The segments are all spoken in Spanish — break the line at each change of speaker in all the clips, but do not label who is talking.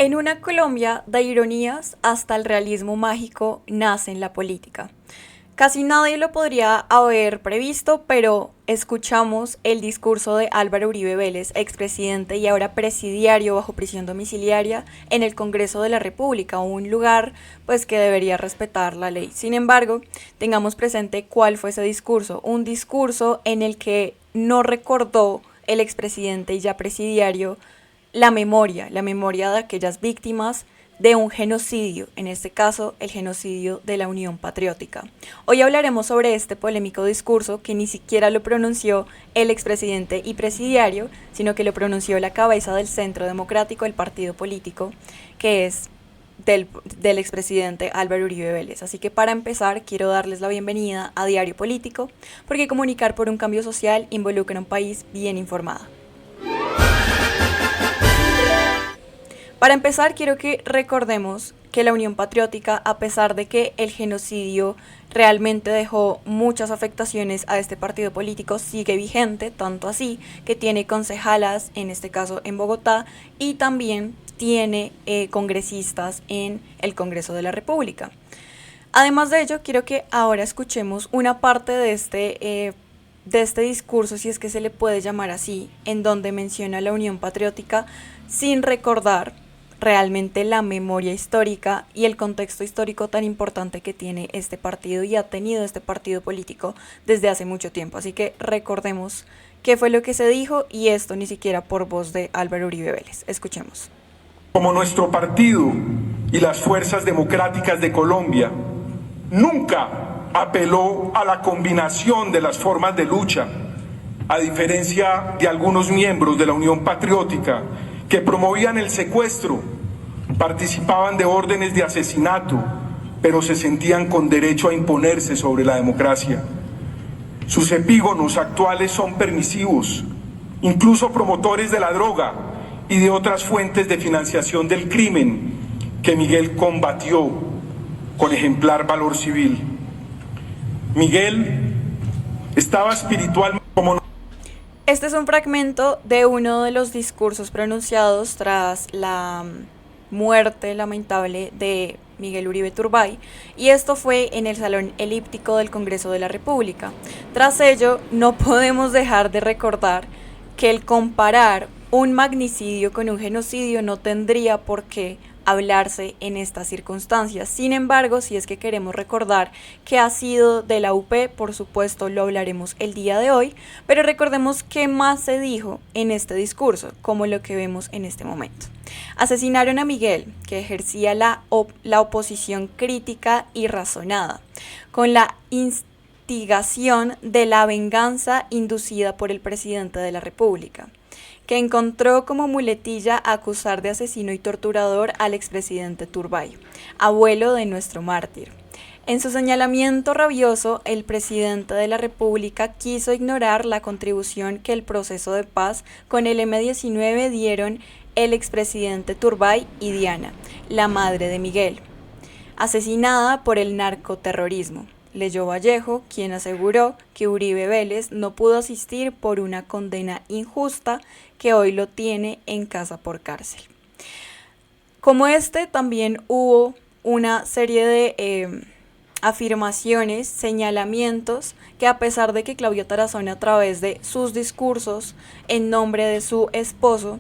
En una Colombia de ironías hasta el realismo mágico nace en la política. Casi nadie lo podría haber previsto, pero escuchamos el discurso de Álvaro Uribe Vélez, expresidente y ahora presidiario bajo prisión domiciliaria en el Congreso de la República, un lugar pues que debería respetar la ley. Sin embargo, tengamos presente cuál fue ese discurso, un discurso en el que no recordó el expresidente y ya presidiario la memoria de aquellas víctimas de un genocidio, en este caso el genocidio de la Unión Patriótica. Hoy hablaremos sobre este polémico discurso que ni siquiera lo pronunció el expresidente y presidiario, sino que lo pronunció la cabeza del Centro Democrático, el partido político, que es del expresidente Álvaro Uribe Vélez. Así que para empezar quiero darles la bienvenida a Diario Político, porque comunicar por un cambio social involucra a un país bien informado. Para empezar, quiero que recordemos que la Unión Patriótica, a pesar de que el genocidio realmente dejó muchas afectaciones a este partido político, sigue vigente, tanto así que tiene concejalas, en este caso en Bogotá, y también tiene congresistas en el Congreso de la República. Además de ello, quiero que ahora escuchemos una parte de este discurso, si es que se le puede llamar así, en donde menciona la Unión Patriótica sin recordar realmente la memoria histórica y el contexto histórico tan importante que tiene este partido y ha tenido este partido político desde hace mucho tiempo. Así que recordemos qué fue lo que se dijo, y esto ni siquiera por voz de Álvaro Uribe Vélez. Escuchemos.
Como nuestro partido y las fuerzas democráticas de Colombia nunca apeló a la combinación de las formas de lucha, a diferencia de algunos miembros de la Unión Patriótica que promovían el secuestro, participaban de órdenes de asesinato, pero se sentían con derecho a imponerse sobre la democracia. Sus epígonos actuales son permisivos, incluso promotores de la droga y de otras fuentes de financiación del crimen que Miguel combatió con ejemplar valor civil. Miguel estaba espiritualmente como...
Este es un fragmento de uno de los discursos pronunciados tras la muerte lamentable de Miguel Uribe Turbay, y esto fue en el Salón Elíptico del Congreso de la República. Tras ello, no podemos dejar de recordar que el comparar un magnicidio con un genocidio no tendría por qué hablarse en estas circunstancias. Sin embargo, si es que queremos recordar que ha sido de la UP, por supuesto lo hablaremos el día de hoy, pero recordemos qué más se dijo en este discurso, como lo que vemos en este momento. Asesinaron a Miguel, que ejercía la oposición crítica y razonada, con la instigación de la venganza inducida por el presidente de la República, que encontró como muletilla acusar de asesino y torturador al expresidente Turbay, abuelo de nuestro mártir. En su señalamiento rabioso, el presidente de la República quiso ignorar la contribución que el proceso de paz con el M-19 dieron el expresidente Turbay y Diana, la madre de Miguel, asesinada por el narcoterrorismo. Leyó Vallejo, quien aseguró que Uribe Vélez no pudo asistir por una condena injusta que hoy lo tiene en casa por cárcel. Como también hubo una serie de afirmaciones, señalamientos, que a pesar de que Claudia Tarazona, a través de sus discursos en nombre de su esposo,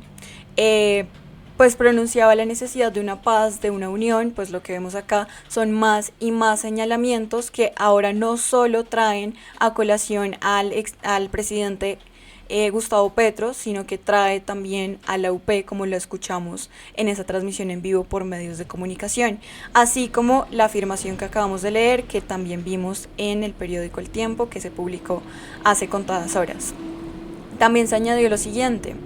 pues pronunciaba la necesidad de una paz, de una unión, pues lo que vemos acá son más y más señalamientos que ahora no solo traen a colación al presidente Gustavo Petro, sino que trae también a la UP, como lo escuchamos en esa transmisión en vivo por medios de comunicación, así como la afirmación que acabamos de leer, que también vimos en el periódico El Tiempo, que se publicó hace contadas horas. También se añadió lo siguiente: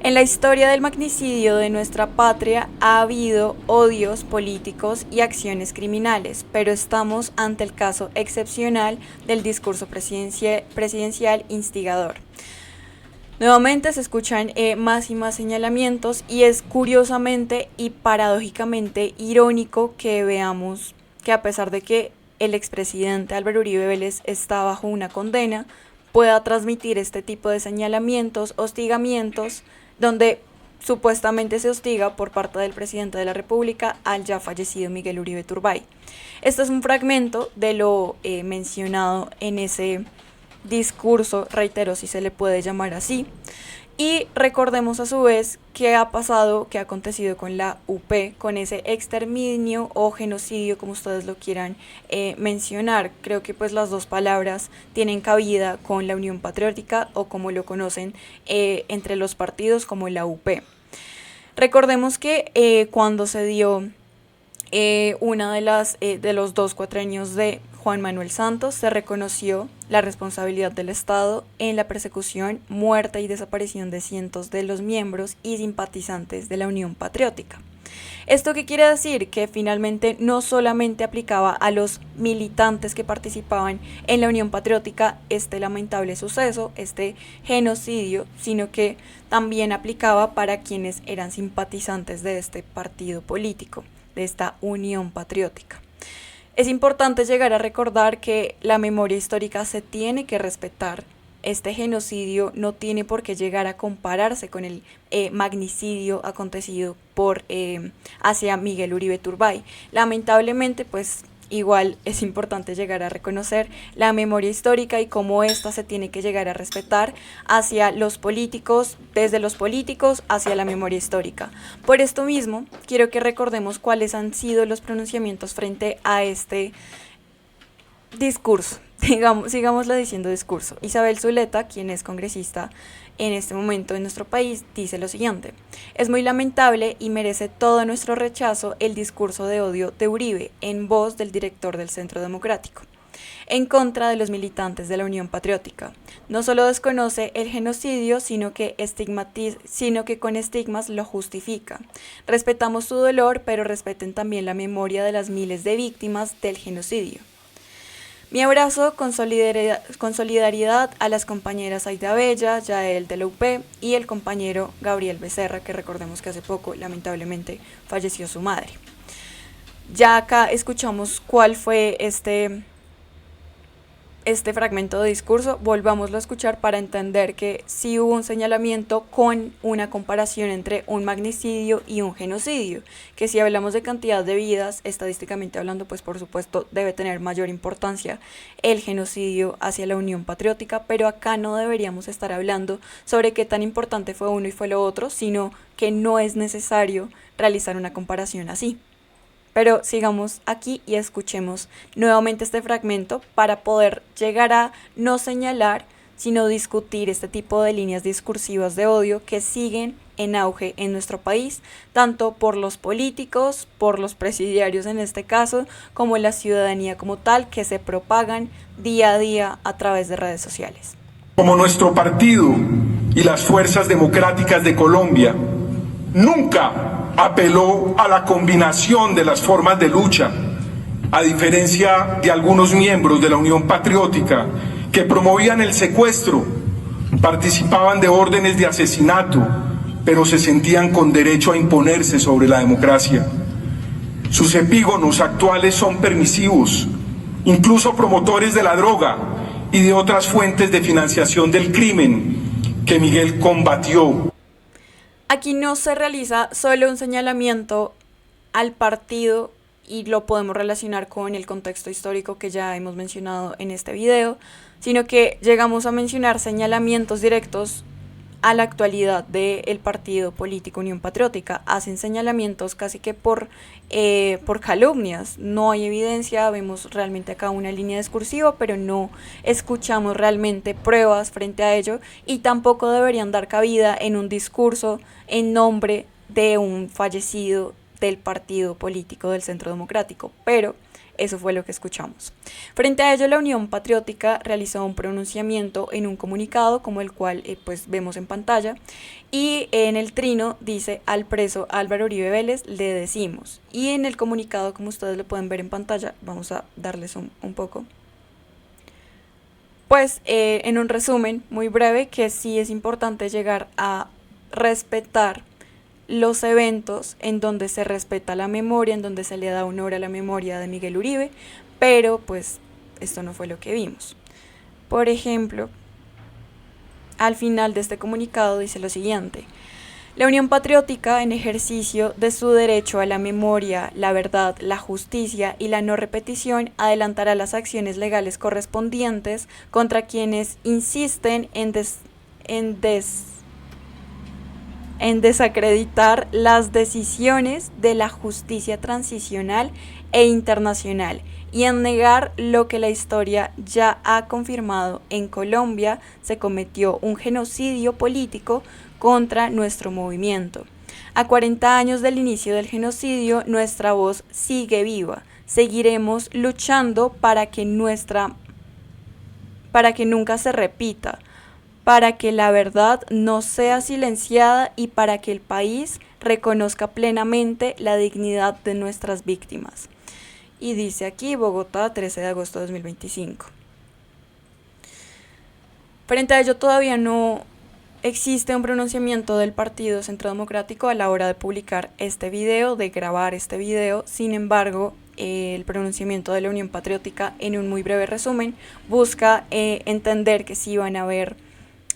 en la historia del magnicidio de nuestra patria ha habido odios políticos y acciones criminales, pero estamos ante el caso excepcional del discurso presidencial instigador. Nuevamente se escuchan más y más señalamientos, y es curiosamente y paradójicamente irónico que veamos que, a pesar de que el expresidente Álvaro Uribe Vélez está bajo una condena, pueda transmitir este tipo de señalamientos, hostigamientos, donde supuestamente se hostiga por parte del presidente de la República al ya fallecido Miguel Uribe Turbay. Este es un fragmento de lo mencionado en ese discurso, reitero si se le puede llamar así, y recordemos a su vez qué ha pasado, qué ha acontecido con la UP, con ese exterminio o genocidio, como ustedes lo quieran mencionar. Creo que pues las dos palabras tienen cabida con la Unión Patriótica o como lo conocen entre los partidos como la UP. Recordemos que cuando se dio una de los 2 cuatrienios de Juan Manuel Santos, se reconoció la responsabilidad del Estado en la persecución, muerte y desaparición de cientos de los miembros y simpatizantes de la Unión Patriótica. ¿Esto qué quiere decir? Que finalmente no solamente aplicaba a los militantes que participaban en la Unión Patriótica este lamentable suceso, este genocidio, sino que también aplicaba para quienes eran simpatizantes de este partido político, de esta Unión Patriótica. Es importante llegar a recordar que la memoria histórica se tiene que respetar. Este genocidio no tiene por qué llegar a compararse con el magnicidio acontecido hacia Miguel Uribe Turbay. Lamentablemente, pues igual es importante llegar a reconocer la memoria histórica y cómo ésta se tiene que llegar a respetar hacia los políticos, desde los políticos hacia la memoria histórica. Por esto mismo, quiero que recordemos cuáles han sido los pronunciamientos frente a este discurso. Sigámoslo diciendo discurso. Isabel Zuleta, quien es congresista en este momento en nuestro país, dice lo siguiente: es muy lamentable y merece todo nuestro rechazo el discurso de odio de Uribe en voz del director del Centro Democrático, en contra de los militantes de la Unión Patriótica. No solo desconoce el genocidio, sino que con estigmas lo justifica. Respetamos su dolor, pero respeten también la memoria de las miles de víctimas del genocidio. Mi abrazo con solidaridad a las compañeras Aida Bella, Yael de la UP y el compañero Gabriel Becerra, que recordemos que hace poco lamentablemente falleció su madre. Ya acá escuchamos cuál fue este fragmento de discurso, volvámoslo a escuchar para entender que sí hubo un señalamiento con una comparación entre un magnicidio y un genocidio, que si hablamos de cantidad de vidas, estadísticamente hablando, pues por supuesto debe tener mayor importancia el genocidio hacia la Unión Patriótica, pero acá no deberíamos estar hablando sobre qué tan importante fue uno y fue lo otro, sino que no es necesario realizar una comparación así. Pero sigamos aquí y escuchemos nuevamente este fragmento para poder llegar a no señalar, sino discutir este tipo de líneas discursivas de odio que siguen en auge en nuestro país, tanto por los políticos, por los presidiarios en este caso, como la ciudadanía como tal, que se propagan día a día a través de redes sociales.
Como nuestro partido y las fuerzas democráticas de Colombia nunca apeló a la combinación de las formas de lucha, a diferencia de algunos miembros de la Unión Patriótica que promovían el secuestro, participaban de órdenes de asesinato, pero se sentían con derecho a imponerse sobre la democracia. Sus epígonos actuales son permisivos, incluso promotores de la droga y de otras fuentes de financiación del crimen que Miguel combatió.
Aquí no se realiza solo un señalamiento al partido y lo podemos relacionar con el contexto histórico que ya hemos mencionado en este video, sino que llegamos a mencionar señalamientos directos a la actualidad del partido político Unión Patriótica. Hacen señalamientos casi que por calumnias. No hay evidencia, vemos realmente acá una línea discursiva, pero no escuchamos realmente pruebas frente a ello y tampoco deberían dar cabida en un discurso en nombre de un fallecido del partido político del Centro Democrático, pero eso fue lo que escuchamos. Frente a ello, la Unión Patriótica realizó un pronunciamiento en un comunicado, como el cual pues vemos en pantalla, y en el trino dice: al preso Álvaro Uribe Vélez le decimos. Y en el comunicado, como ustedes lo pueden ver en pantalla, vamos a darles un poco. Pues en un resumen muy breve, que sí es importante llegar a respetar los eventos en donde se respeta la memoria, en donde se le da honor a la memoria de Miguel Uribe, pero pues esto no fue lo que vimos. Por ejemplo, al final de este comunicado dice lo siguiente: La Unión Patriótica, en ejercicio de su derecho a la memoria, la verdad, la justicia y la no repetición, adelantará las acciones legales correspondientes contra quienes insisten en desacreditar las decisiones de la justicia transicional e internacional y en negar lo que la historia ya ha confirmado: en Colombia se cometió un genocidio político contra nuestro movimiento. A 40 años del inicio del genocidio, nuestra voz sigue viva. Seguiremos luchando para que nunca se repita, para que la verdad no sea silenciada y para que el país reconozca plenamente la dignidad de nuestras víctimas. Y dice aquí Bogotá, 13 de agosto de 2025. Frente a ello, todavía no existe un pronunciamiento del Partido Centro Democrático a la hora de publicar este video, de grabar este video. Sin embargo, el pronunciamiento de la Unión Patriótica, en un muy breve resumen, busca entender que sí van a haber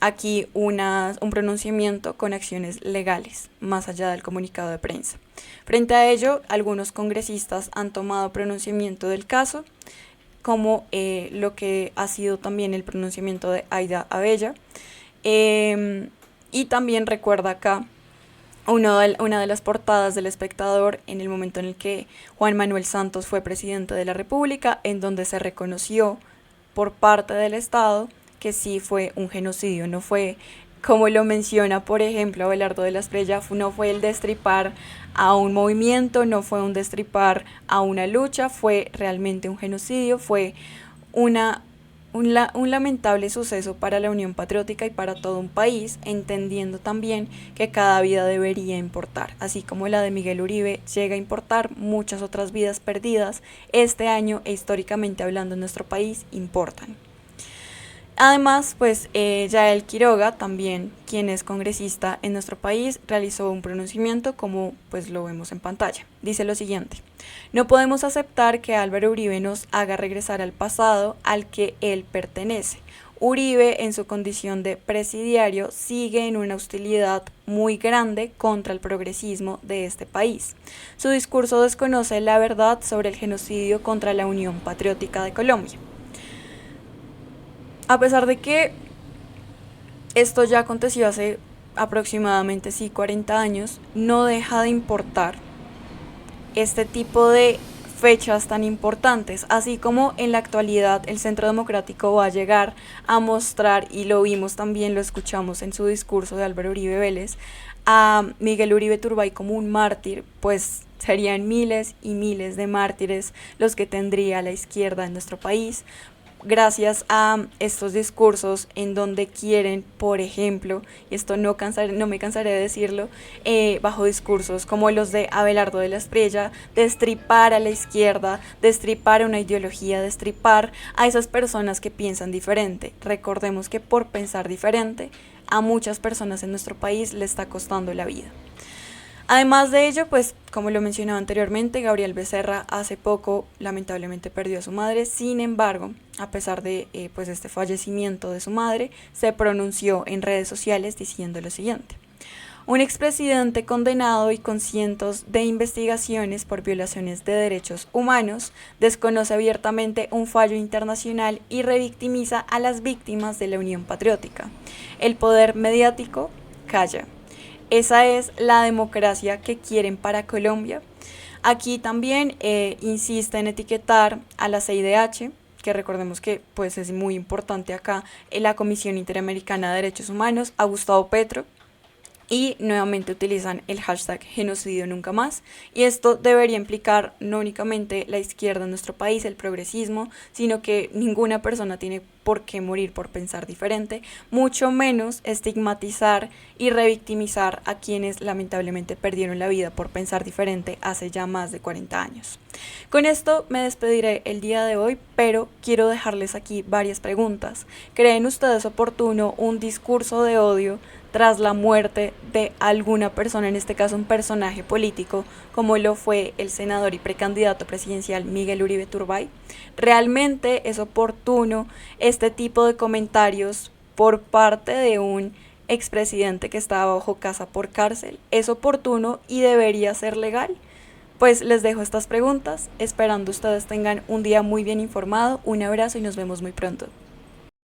aquí un pronunciamiento con acciones legales, más allá del comunicado de prensa. Frente a ello, algunos congresistas han tomado pronunciamiento del caso, como lo que ha sido también el pronunciamiento de Aida Abella. Y también recuerda acá una de las portadas del Espectador en el momento en el que Juan Manuel Santos fue presidente de la República, en donde se reconoció por parte del Estado que sí fue un genocidio. No fue, como lo menciona por ejemplo Abelardo de la Espriella, no fue el destripar a un movimiento, no fue un destripar a una lucha, fue realmente un genocidio, fue un lamentable suceso para la Unión Patriótica y para todo un país, entendiendo también que cada vida debería importar, así como la de Miguel Uribe llega a importar, muchas otras vidas perdidas este año e históricamente hablando en nuestro país importan. Además, pues Yael Quiroga, también quien es congresista en nuestro país, realizó un pronunciamiento como pues lo vemos en pantalla. Dice lo siguiente: no podemos aceptar que Álvaro Uribe nos haga regresar al pasado al que él pertenece. Uribe, en su condición de presidiario, sigue en una hostilidad muy grande contra el progresismo de este país. Su discurso desconoce la verdad sobre el genocidio contra la Unión Patriótica de Colombia. A pesar de que esto ya aconteció hace aproximadamente 40 años, no deja de importar este tipo de fechas tan importantes, así como en la actualidad el Centro Democrático va a llegar a mostrar, y lo vimos también, lo escuchamos en su discurso de Álvaro Uribe Vélez, a Miguel Uribe Turbay como un mártir, pues serían miles y miles de mártires los que tendría la izquierda en nuestro país, gracias a estos discursos en donde quieren, por ejemplo, y esto no me cansaré de decirlo, bajo discursos como los de Abelardo de la Espriella, destripar a la izquierda, destripar una ideología, destripar a esas personas que piensan diferente. Recordemos que por pensar diferente, a muchas personas en nuestro país le está costando la vida. Además de ello, pues como lo mencionaba anteriormente, Gabriel Becerra hace poco lamentablemente perdió a su madre. Sin embargo, a pesar de pues este fallecimiento de su madre, se pronunció en redes sociales diciendo lo siguiente: un expresidente condenado y con cientos de investigaciones por violaciones de derechos humanos desconoce abiertamente un fallo internacional y revictimiza a las víctimas de la Unión Patriótica. El poder mediático calla. Esa es la democracia que quieren para Colombia. Aquí también insiste en etiquetar a la CIDH, que recordemos que pues es muy importante acá, en la Comisión Interamericana de Derechos Humanos, a Gustavo Petro, y nuevamente utilizan el hashtag genocidio nunca más. Y esto debería implicar no únicamente la izquierda en nuestro país, el progresismo, sino que ninguna persona tiene por qué morir por pensar diferente, mucho menos estigmatizar y revictimizar a quienes lamentablemente perdieron la vida por pensar diferente hace ya más de 40 años. Con esto me despediré el día de hoy, pero quiero dejarles aquí varias preguntas. ¿Creen ustedes oportuno un discurso de odio tras la muerte de alguna persona, en este caso un personaje político, como lo fue el senador y precandidato presidencial Miguel Uribe Turbay? ¿Realmente es oportuno este tipo de comentarios por parte de un expresidente que estaba bajo casa por cárcel es oportuno y debería ser legal? Pues les dejo estas preguntas, esperando ustedes tengan un día muy bien informado. Un abrazo y nos vemos muy pronto.